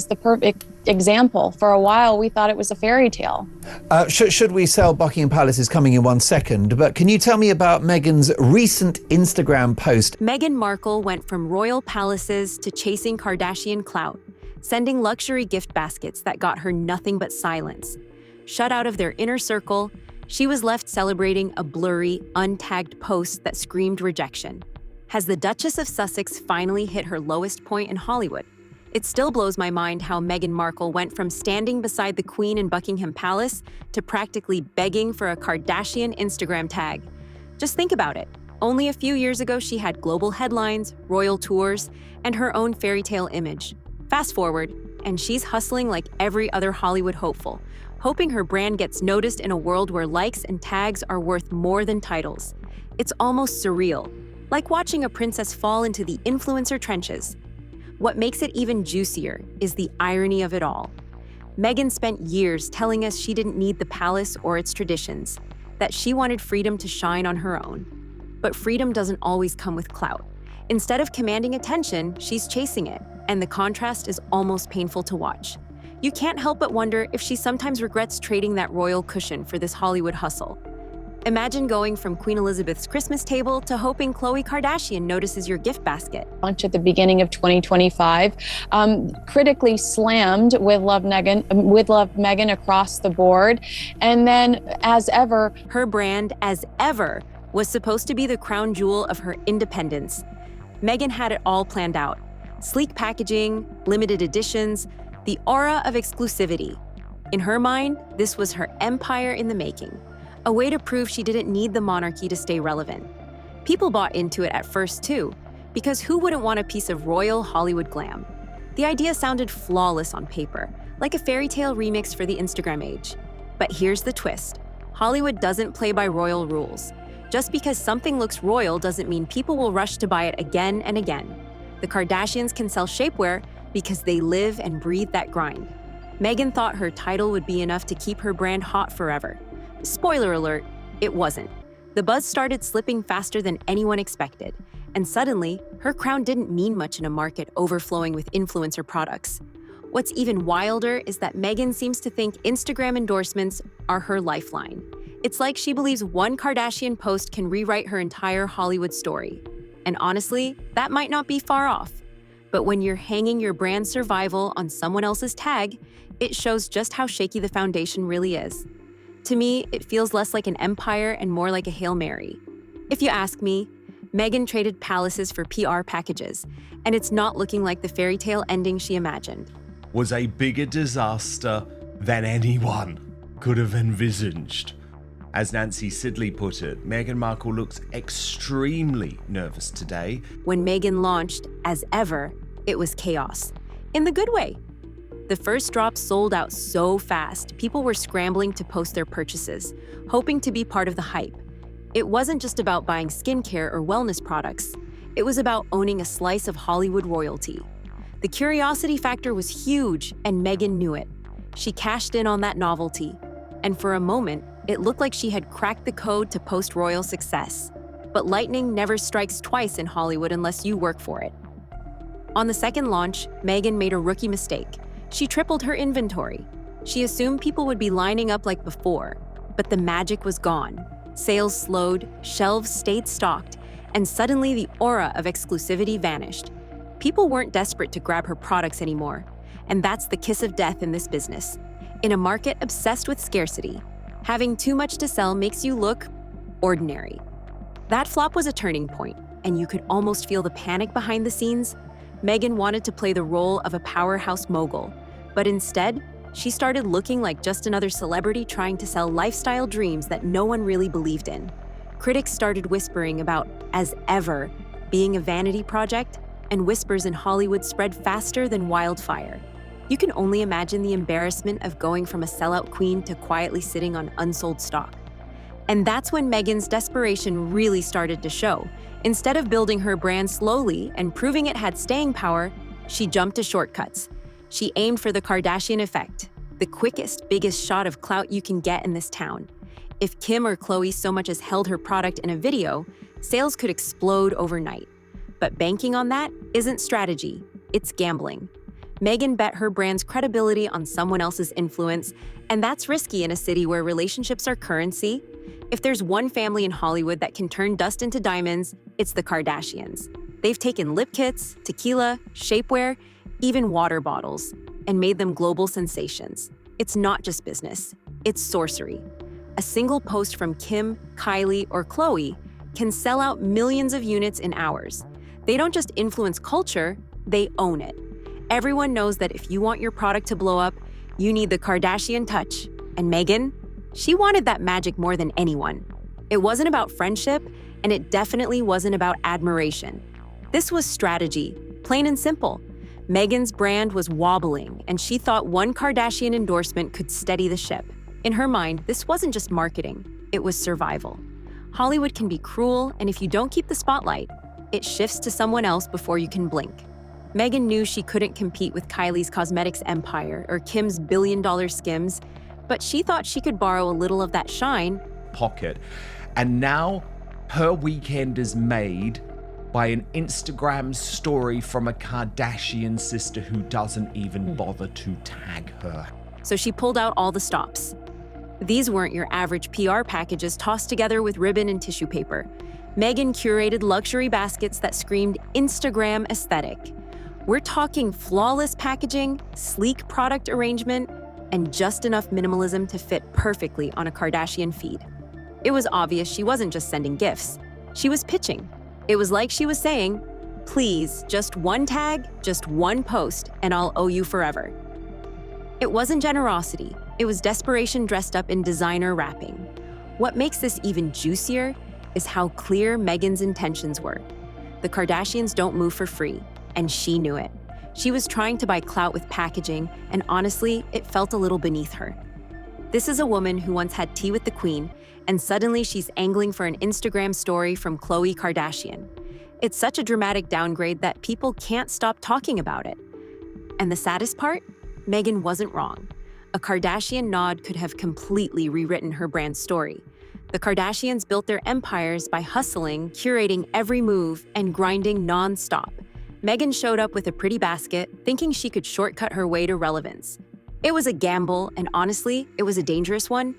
It's the perfect example. For a while, we thought it was a fairy tale. Should we sell Buckingham Palace is coming in 1 second, but can you tell me about Meghan's recent Instagram post? Meghan Markle went from royal palaces to chasing Kardashian clout, sending luxury gift baskets that got her nothing but silence. Shut out of their inner circle, she was left celebrating a blurry, untagged post that screamed rejection. Has the Duchess of Sussex finally hit her lowest point in Hollywood? It still blows my mind how Meghan Markle went from standing beside the Queen in Buckingham Palace to practically begging for a Kardashian Instagram tag. Just think about it. Only a few years ago, she had global headlines, royal tours, and her own fairy tale image. Fast forward, and she's hustling like every other Hollywood hopeful, hoping her brand gets noticed in a world where likes and tags are worth more than titles. It's almost surreal, like watching a princess fall into the influencer trenches. What makes it even juicier is the irony of it all. Meghan spent years telling us she didn't need the palace or its traditions, that she wanted freedom to shine on her own. But freedom doesn't always come with clout. Instead of commanding attention, she's chasing it, and the contrast is almost painful to watch. You can't help but wonder if she sometimes regrets trading that royal cushion for this Hollywood hustle. Imagine going from Queen Elizabeth's Christmas table to hoping Khloe Kardashian notices your gift basket. Launched at the beginning of 2025, critically slammed with Love Meghan across the board. And then, as ever, her brand, as ever, was supposed to be the crown jewel of her independence. Meghan had it all planned out. Sleek packaging, limited editions, the aura of exclusivity. In her mind, this was her empire in the making. A way to prove she didn't need the monarchy to stay relevant. People bought into it at first too, because who wouldn't want a piece of royal Hollywood glam? The idea sounded flawless on paper, like a fairy tale remix for the Instagram age. But here's the twist. Hollywood doesn't play by royal rules. Just because something looks royal doesn't mean people will rush to buy it again and again. The Kardashians can sell shapewear because they live and breathe that grind. Meghan thought her title would be enough to keep her brand hot forever. Spoiler alert, it wasn't. The buzz started slipping faster than anyone expected, and suddenly, her crown didn't mean much in a market overflowing with influencer products. What's even wilder is that Meghan seems to think Instagram endorsements are her lifeline. It's like she believes one Kardashian post can rewrite her entire Hollywood story. And honestly, that might not be far off. But when you're hanging your brand's survival on someone else's tag, it shows just how shaky the foundation really is. To me, it feels less like an empire and more like a Hail Mary. If you ask me, Meghan traded palaces for PR packages, and it's not looking like the fairy tale ending she imagined. Was a bigger disaster than anyone could have envisaged. As Nancy Sidley put it, Meghan Markle looks extremely nervous today. When Meghan launched, as ever, it was chaos. In the good way. The first drop sold out so fast, people were scrambling to post their purchases, hoping to be part of the hype. It wasn't just about buying skincare or wellness products. It was about owning a slice of Hollywood royalty. The curiosity factor was huge, and Meghan knew it. She cashed in on that novelty. And for a moment, it looked like she had cracked the code to post-royal success. But lightning never strikes twice in Hollywood unless you work for it. On the second launch, Meghan made a rookie mistake. She tripled her inventory. She assumed people would be lining up like before, but the magic was gone. Sales slowed, shelves stayed stocked, and suddenly the aura of exclusivity vanished. People weren't desperate to grab her products anymore, and that's the kiss of death in this business. In a market obsessed with scarcity, having too much to sell makes you look ordinary. That flop was a turning point, and you could almost feel the panic behind the scenes. Meghan wanted to play the role of a powerhouse mogul, but instead, she started looking like just another celebrity trying to sell lifestyle dreams that no one really believed in. Critics started whispering about, as ever, being a vanity project, and whispers in Hollywood spread faster than wildfire. You can only imagine the embarrassment of going from a sellout queen to quietly sitting on unsold stock. And that's when Meghan's desperation really started to show. Instead of building her brand slowly and proving it had staying power, she jumped to shortcuts. She aimed for the Kardashian effect, the quickest, biggest shot of clout you can get in this town. If Kim or Khloe so much as held her product in a video, sales could explode overnight. But banking on that isn't strategy, it's gambling. Meghan bet her brand's credibility on someone else's influence, and that's risky in a city where relationships are currency. If there's one family in Hollywood that can turn dust into diamonds, it's the Kardashians. They've taken lip kits, tequila, shapewear, even water bottles, and made them global sensations. It's not just business, it's sorcery. A single post from Kim, Kylie, or Khloe can sell out millions of units in hours. They don't just influence culture, they own it. Everyone knows that if you want your product to blow up, you need the Kardashian touch. And Meghan, she wanted that magic more than anyone. It wasn't about friendship, and it definitely wasn't about admiration. This was strategy, plain and simple. Meghan's brand was wobbling, and she thought one Kardashian endorsement could steady the ship. In her mind, this wasn't just marketing, it was survival. Hollywood can be cruel, and if you don't keep the spotlight, it shifts to someone else before you can blink. Meghan knew she couldn't compete with Kylie's cosmetics empire or Kim's billion-dollar skims, but she thought she could borrow a little of that shine. Pocket. And now her weekend is made by an Instagram story from a Kardashian sister who doesn't even bother to tag her. So she pulled out all the stops. These weren't your average PR packages tossed together with ribbon and tissue paper. Meghan curated luxury baskets that screamed Instagram aesthetic. We're talking flawless packaging, sleek product arrangement, and just enough minimalism to fit perfectly on a Kardashian feed. It was obvious she wasn't just sending gifts. She was pitching. It was like she was saying, please, just one tag, just one post, and I'll owe you forever. It wasn't generosity. It was desperation dressed up in designer wrapping. What makes this even juicier is how clear Meghan's intentions were. The Kardashians don't move for free, and she knew it. She was trying to buy clout with packaging, and honestly, it felt a little beneath her. This is a woman who once had tea with the Queen, and suddenly she's angling for an Instagram story from Khloe Kardashian. It's such a dramatic downgrade that people can't stop talking about it. And the saddest part? Meghan wasn't wrong. A Kardashian nod could have completely rewritten her brand story. The Kardashians built their empires by hustling, curating every move, and grinding non-stop. Meghan showed up with a pretty basket, thinking she could shortcut her way to relevance. It was a gamble, and honestly, it was a dangerous one.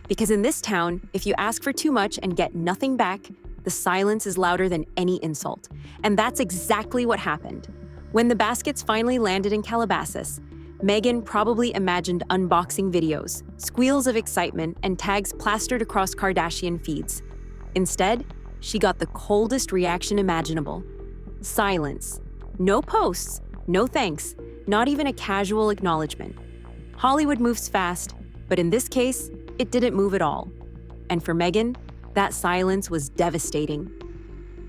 Because in this town, if you ask for too much and get nothing back, the silence is louder than any insult. And that's exactly what happened. When the baskets finally landed in Calabasas, Meghan probably imagined unboxing videos, squeals of excitement, and tags plastered across Kardashian feeds. Instead, she got the coldest reaction imaginable. Silence. No posts, no thanks, not even a casual acknowledgement. Hollywood moves fast, but in this case, it didn't move at all. And for Meghan, that silence was devastating.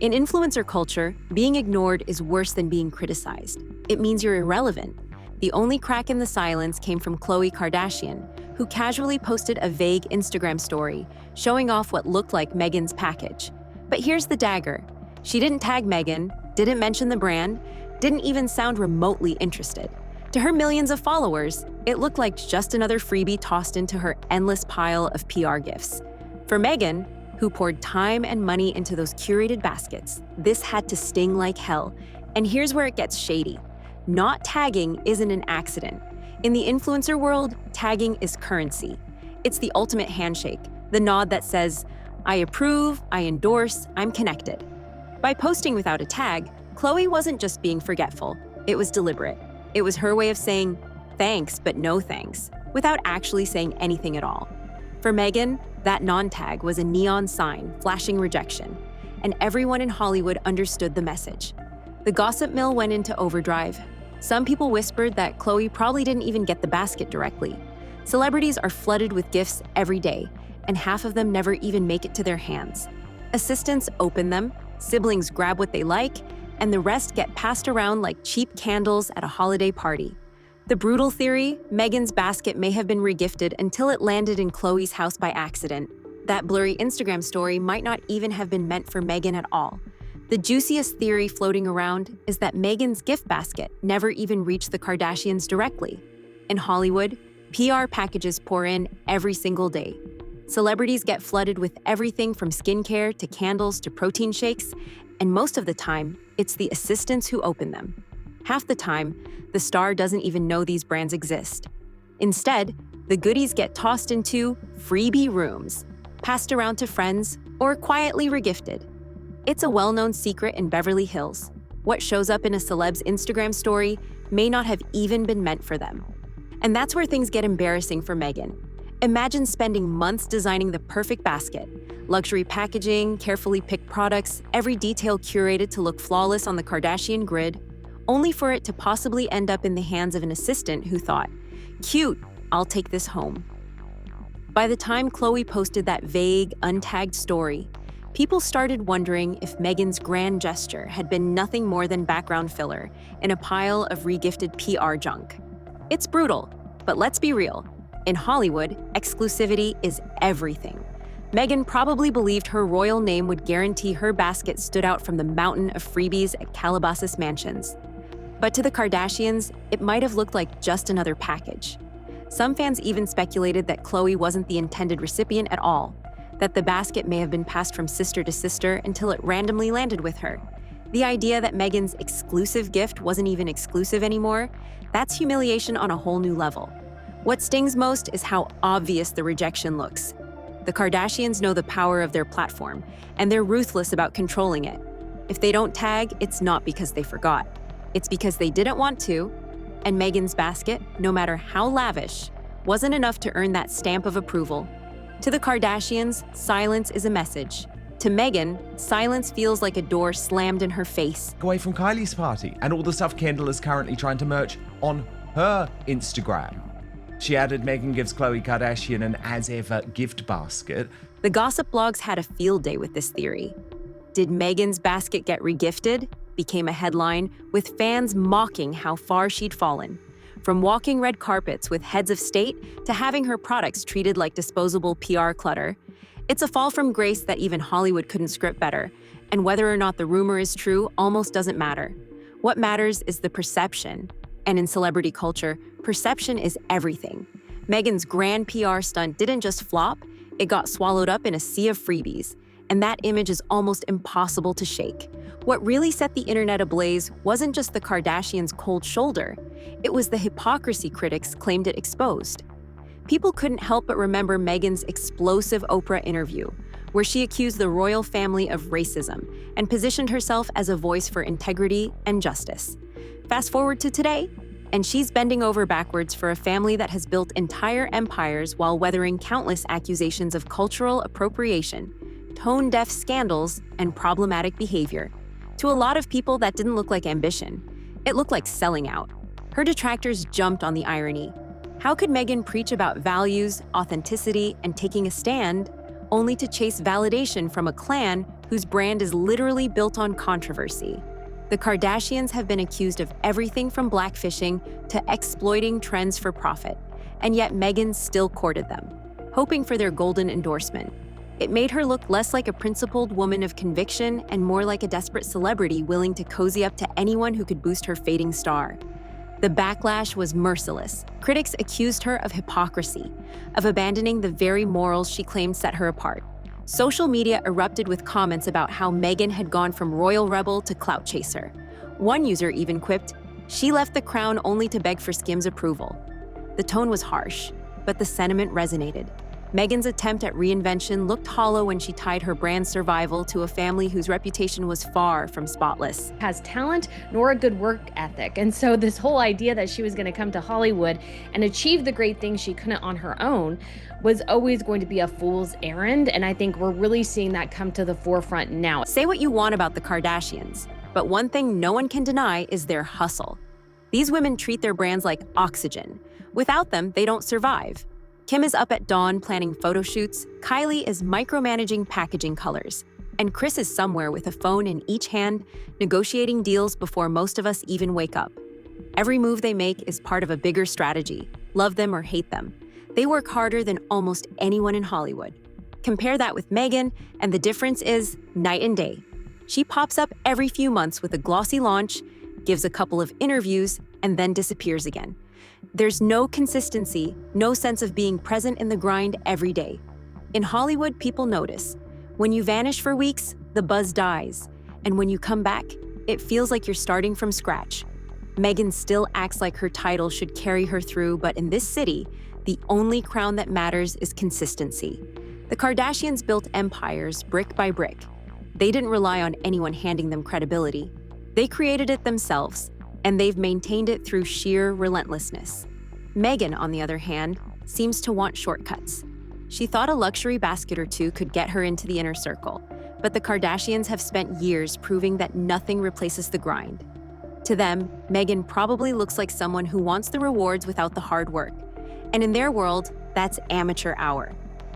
In influencer culture, being ignored is worse than being criticized. It means you're irrelevant. The only crack in the silence came from Khloe Kardashian, who casually posted a vague Instagram story showing off what looked like Meghan's package. But here's the dagger. She didn't tag Meghan, didn't mention the brand, didn't even sound remotely interested. To her millions of followers, it looked like just another freebie tossed into her endless pile of PR gifts. For Meghan, who poured time and money into those curated baskets, this had to sting like hell. And here's where it gets shady. Not tagging isn't an accident. In the influencer world, tagging is currency. It's the ultimate handshake, the nod that says, I approve, I endorse, I'm connected. By posting without a tag, Khloe wasn't just being forgetful, it was deliberate. It was her way of saying, thanks, but no thanks, without actually saying anything at all. For Meghan, that non-tag was a neon sign flashing rejection, and everyone in Hollywood understood the message. The gossip mill went into overdrive. Some people whispered that Khloe probably didn't even get the basket directly. Celebrities are flooded with gifts every day, and half of them never even make it to their hands. Assistants open them, siblings grab what they like, and the rest get passed around like cheap candles at a holiday party. The brutal theory, Meghan's basket may have been regifted until it landed in Khloe's house by accident. That blurry Instagram story might not even have been meant for Meghan at all. The juiciest theory floating around is that Meghan's gift basket never even reached the Kardashians directly. In Hollywood, PR packages pour in every single day. Celebrities get flooded with everything from skincare to candles to protein shakes, and most of the time, it's the assistants who open them. Half the time, the star doesn't even know these brands exist. Instead, the goodies get tossed into freebie rooms, passed around to friends, or quietly regifted. It's a well-known secret in Beverly Hills. What shows up in a celeb's Instagram story may not have even been meant for them. And that's where things get embarrassing for Meghan. Imagine spending months designing the perfect basket. Luxury packaging, carefully picked products, every detail curated to look flawless on the Kardashian grid, only for it to possibly end up in the hands of an assistant who thought, "Cute, I'll take this home." By the time Khloe posted that vague, untagged story, people started wondering if Meghan's grand gesture had been nothing more than background filler in a pile of regifted PR junk. It's brutal, but let's be real. In Hollywood, exclusivity is everything. Meghan probably believed her royal name would guarantee her basket stood out from the mountain of freebies at Calabasas mansions. But to the Kardashians, it might have looked like just another package. Some fans even speculated that Khloe wasn't the intended recipient at all, that the basket may have been passed from sister to sister until it randomly landed with her. The idea that Meghan's exclusive gift wasn't even exclusive anymore, that's humiliation on a whole new level. What stings most is how obvious the rejection looks. The Kardashians know the power of their platform, and they're ruthless about controlling it. If they don't tag, it's not because they forgot. It's because they didn't want to, and Meghan's basket, no matter how lavish, wasn't enough to earn that stamp of approval. To the Kardashians, silence is a message. To Meghan, silence feels like a door slammed in her face. Away from Kylie's party and all the stuff Kendall is currently trying to merch on her Instagram. She added Meghan gives Khloe Kardashian an as-ever gift basket. The gossip blogs had a field day with this theory. Did Meghan's basket get regifted? Became a headline, with fans mocking how far she'd fallen. From walking red carpets with heads of state to having her products treated like disposable PR clutter. It's a fall from grace that even Hollywood couldn't script better, and whether or not the rumor is true almost doesn't matter. What matters is the perception. And in celebrity culture, perception is everything. Meghan's grand PR stunt didn't just flop, it got swallowed up in a sea of freebies. And that image is almost impossible to shake. What really set the internet ablaze wasn't just the Kardashians' cold shoulder, it was the hypocrisy critics claimed it exposed. People couldn't help but remember Meghan's explosive Oprah interview, where she accused the royal family of racism and positioned herself as a voice for integrity and justice. Fast forward to today, and she's bending over backwards for a family that has built entire empires while weathering countless accusations of cultural appropriation, tone-deaf scandals, and problematic behavior. To a lot of people, that didn't look like ambition. It looked like selling out. Her detractors jumped on the irony. How could Meghan preach about values, authenticity, and taking a stand, only to chase validation from a clan whose brand is literally built on controversy? The Kardashians have been accused of everything from blackfishing to exploiting trends for profit, and yet Meghan still courted them, hoping for their golden endorsement. It made her look less like a principled woman of conviction and more like a desperate celebrity willing to cozy up to anyone who could boost her fading star. The backlash was merciless. Critics accused her of hypocrisy, of abandoning the very morals she claimed set her apart. Social media erupted with comments about how Meghan had gone from royal rebel to clout chaser. One user even quipped, "She left the crown only to beg for Skim's approval." The tone was harsh, but the sentiment resonated. Meghan's attempt at reinvention looked hollow when she tied her brand's survival to a family whose reputation was far from spotless. Has talent nor a good work ethic. And so this whole idea that she was going to come to Hollywood and achieve the great things she couldn't on her own was always going to be a fool's errand. And I think we're really seeing that come to the forefront now. Say what you want about the Kardashians, but one thing no one can deny is their hustle. These women treat their brands like oxygen. Without them, they don't survive. Kim is up at dawn planning photo shoots, Kylie is micromanaging packaging colors, and Kris is somewhere with a phone in each hand, negotiating deals before most of us even wake up. Every move they make is part of a bigger strategy, love them or hate them. They work harder than almost anyone in Hollywood. Compare that with Meghan, and the difference is night and day. She pops up every few months with a glossy launch, gives a couple of interviews, and then disappears again. There's no consistency, no sense of being present in the grind every day. In Hollywood, people notice. When you vanish for weeks, the buzz dies. And when you come back, it feels like you're starting from scratch. Meghan still acts like her title should carry her through, but in this city, the only crown that matters is consistency. The Kardashians built empires brick by brick. They didn't rely on anyone handing them credibility. They created it themselves, and they've maintained it through sheer relentlessness. Meghan, on the other hand, seems to want shortcuts. She thought a luxury basket or two could get her into the inner circle, but the Kardashians have spent years proving that nothing replaces the grind. To them, Meghan probably looks like someone who wants the rewards without the hard work. And in their world, that's amateur hour.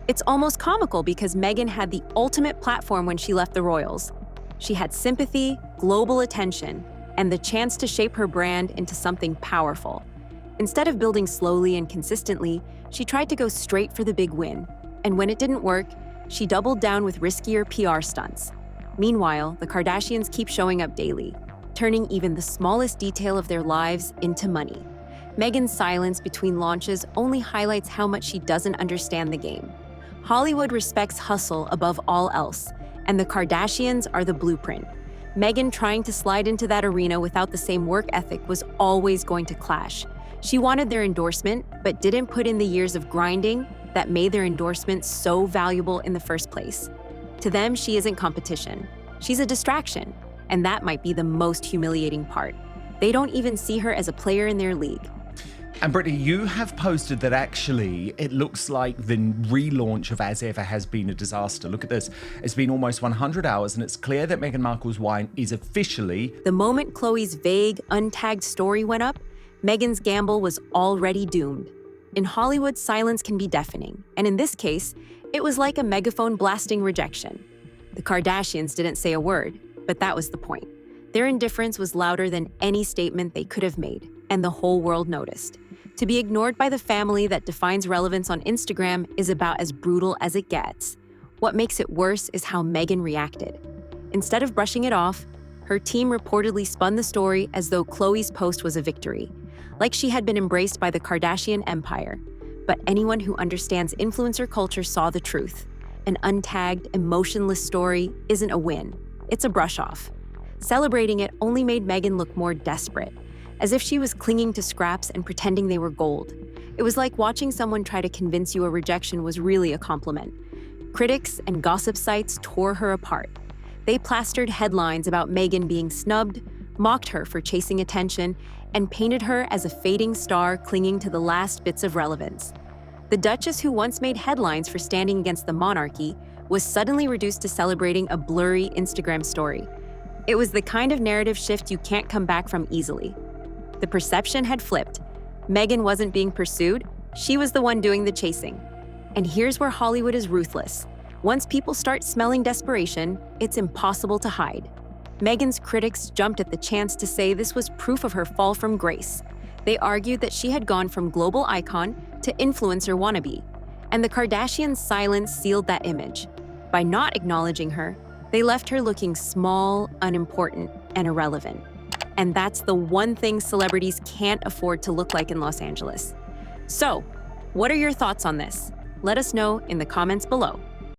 It's almost comical because Meghan had the ultimate platform when she left the royals. She had sympathy, global attention, and the chance to shape her brand into something powerful. Instead of building slowly and consistently, she tried to go straight for the big win. And when it didn't work, she doubled down with riskier PR stunts. Meanwhile, the Kardashians keep showing up daily, turning even the smallest detail of their lives into money. Meghan's silence between launches only highlights how much she doesn't understand the game. Hollywood respects hustle above all else, and the Kardashians are the blueprint. Meghan trying to slide into that arena without the same work ethic was always going to clash. She wanted their endorsement, but didn't put in the years of grinding that made their endorsement so valuable in the first place. To them, she isn't competition. She's a distraction, and that might be the most humiliating part. They don't even see her as a player in their league. And Brittany, you have posted that actually it looks like the relaunch of As Ever has been a disaster. Look at this. It's been almost 100 hours and it's clear that Meghan Markle's wine is officially... The moment Khloe's vague, untagged story went up, Meghan's gamble was already doomed. In Hollywood, silence can be deafening. And in this case, it was like a megaphone blasting rejection. The Kardashians didn't say a word, but that was the point. Their indifference was louder than any statement they could have made, and the whole world noticed. To be ignored by the family that defines relevance on Instagram is about as brutal as it gets. What makes it worse is how Meghan reacted. Instead of brushing it off, her team reportedly spun the story as though Khloe's post was a victory, like she had been embraced by the Kardashian empire. But anyone who understands influencer culture saw the truth. An untagged, emotionless story isn't a win. It's a brush-off. Celebrating it only made Meghan look more desperate, as if she was clinging to scraps and pretending they were gold. It was like watching someone try to convince you a rejection was really a compliment. Critics and gossip sites tore her apart. They plastered headlines about Meghan being snubbed, mocked her for chasing attention, and painted her as a fading star clinging to the last bits of relevance. The Duchess, who once made headlines for standing against the monarchy, was suddenly reduced to celebrating a blurry Instagram story. It was the kind of narrative shift you can't come back from easily. The perception had flipped. Meghan wasn't being pursued, she was the one doing the chasing. And here's where Hollywood is ruthless. Once people start smelling desperation, it's impossible to hide. Meghan's critics jumped at the chance to say this was proof of her fall from grace. They argued that she had gone from global icon to influencer wannabe, and the Kardashians' silence sealed that image. By not acknowledging her, they left her looking small, unimportant, and irrelevant. And that's the one thing celebrities can't afford to look like in Los Angeles. So, what are your thoughts on this? Let us know in the comments below.